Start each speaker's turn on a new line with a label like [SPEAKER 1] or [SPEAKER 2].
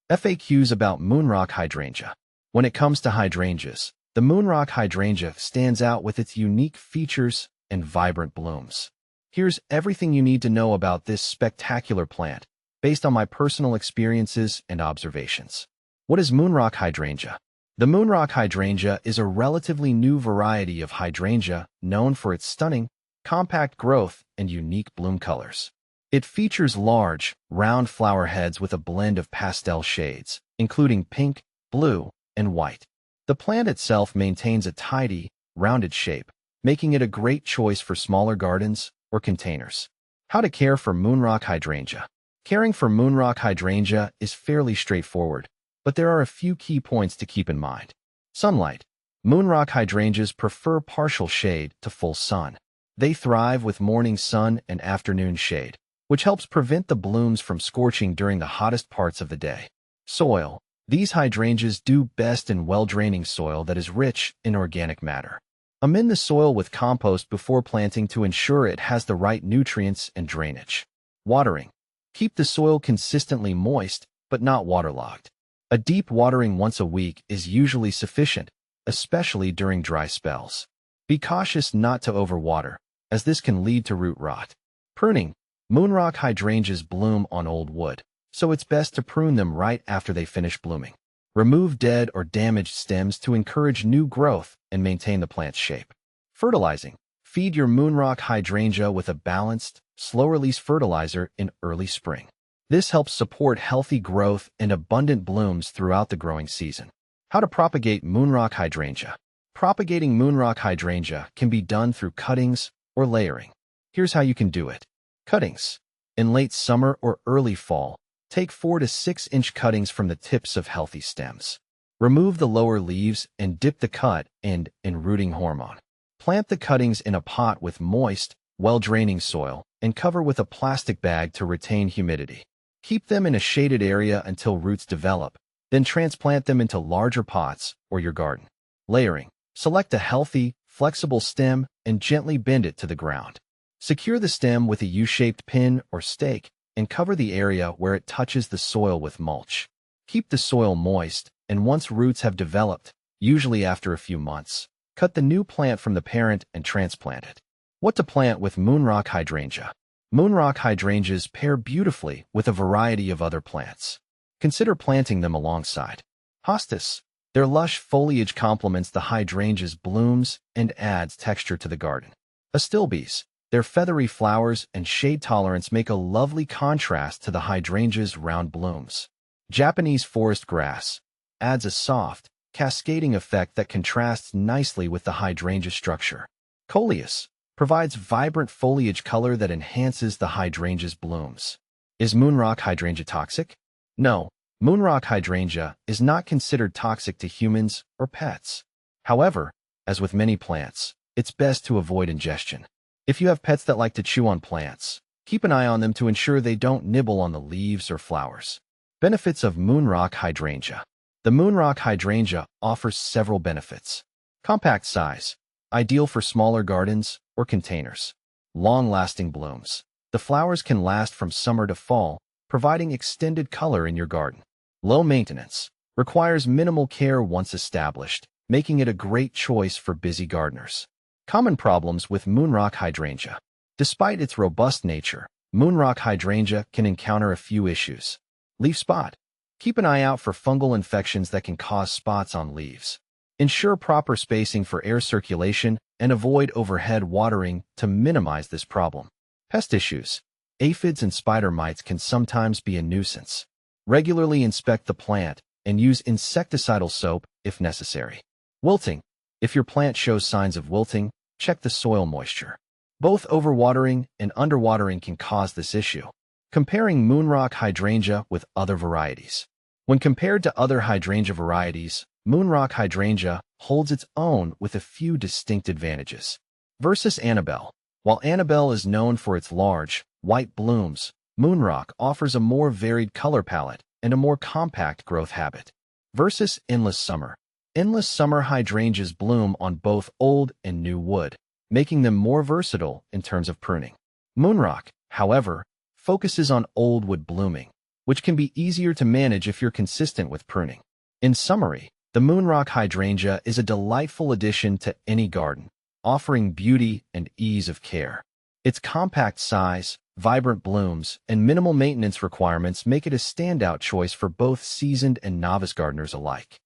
[SPEAKER 1] FAQs about Moonrock hydrangea. When it comes to hydrangeas, the Moonrock hydrangea stands out with its unique features and vibrant blooms. Here's everything you need to know about this spectacular plant, based on my personal experiences and observations. What is Moonrock hydrangea? The Moonrock hydrangea is a relatively new variety of hydrangea known for its stunning, compact growth and unique bloom colors. It features large, round flower heads with a blend of pastel shades, including pink, blue, and white. The plant itself maintains a tidy, rounded shape, making it a great choice for smaller gardens or containers. How to care for Moonrock hydrangea. Caring for Moonrock hydrangea is fairly straightforward, but there are a few key points to keep in mind. Sunlight. Moonrock hydrangeas prefer partial shade to full sun. They thrive with morning sun and afternoon shade, which helps prevent the blooms from scorching during the hottest parts of the day. Soil. These hydrangeas do best in well-draining soil that is rich in organic matter. Amend the soil with compost before planting to ensure it has the right nutrients and drainage. Watering. Keep the soil consistently moist, but not waterlogged. A deep watering once a week is usually sufficient, especially during dry spells. Be cautious not to overwater, as this can lead to root rot. Pruning. Moonrock hydrangeas bloom on old wood, so it's best to prune them right after they finish blooming. Remove dead or damaged stems to encourage new growth and maintain the plant's shape. Fertilizing. Feed your Moonrock hydrangea with a balanced, slow-release fertilizer in early spring. This helps support healthy growth and abundant blooms throughout the growing season. How to propagate Moonrock hydrangea. Propagating Moonrock hydrangea can be done through cuttings or layering. Here's how you can do it. Cuttings. In late summer or early fall, take 4 to 6 inch cuttings from the tips of healthy stems. Remove the lower leaves and dip the cut end in rooting hormone. Plant the cuttings in a pot with moist, well-draining soil and cover with a plastic bag to retain humidity. Keep them in a shaded area until roots develop, then transplant them into larger pots or your garden. Layering. Select a healthy, flexible stem and gently bend it to the ground. Secure the stem with a U-shaped pin or stake and cover the area where it touches the soil with mulch. Keep the soil moist, and once roots have developed, usually after a few months, cut the new plant from the parent and transplant it. What to plant with Moonrock hydrangea. Moonrock hydrangeas pair beautifully with a variety of other plants. Consider planting them alongside hostas. Their lush foliage complements the hydrangea's blooms and adds texture to the garden. Astilbes. Their feathery flowers and shade tolerance make a lovely contrast to the hydrangea's round blooms. Japanese forest grass adds a soft, cascading effect that contrasts nicely with the hydrangea structure. Coleus provides vibrant foliage color that enhances the hydrangea's blooms. Is Moonrock hydrangea toxic? No, Moonrock hydrangea is not considered toxic to humans or pets. However, as with many plants, it's best to avoid ingestion. If you have pets that like to chew on plants, keep an eye on them to ensure they don't nibble on the leaves or flowers. Benefits of Moonrock hydrangea. The Moonrock hydrangea offers several benefits. Compact size, ideal for smaller gardens or containers. Long-lasting blooms. The flowers can last from summer to fall, providing extended color in your garden. Low maintenance, requires minimal care once established, making it a great choice for busy gardeners. Common problems with Moonrock hydrangea. Despite its robust nature, Moonrock hydrangea can encounter a few issues. Leaf spot. Keep an eye out for fungal infections that can cause spots on leaves. Ensure proper spacing for air circulation and avoid overhead watering to minimize this problem. Pest issues. Aphids and spider mites can sometimes be a nuisance. Regularly inspect the plant and use insecticidal soap if necessary. Wilting. If your plant shows signs of wilting, check the soil moisture. Both overwatering and underwatering can cause this issue. Comparing Moonrock hydrangea with other varieties. When compared to other hydrangea varieties, Moonrock hydrangea holds its own with a few distinct advantages. Versus Annabelle. While Annabelle is known for its large, white blooms, Moonrock offers a more varied color palette and a more compact growth habit. Versus Endless Summer. Endless summer hydrangeas bloom on both old and new wood, making them more versatile in terms of pruning. Moonrock, however, focuses on old wood blooming, which can be easier to manage if you're consistent with pruning. In summary, the Moonrock Hydrangea is a delightful addition to any garden, offering beauty and ease of care. Its compact size, vibrant blooms, and minimal maintenance requirements make it a standout choice for both seasoned and novice gardeners alike.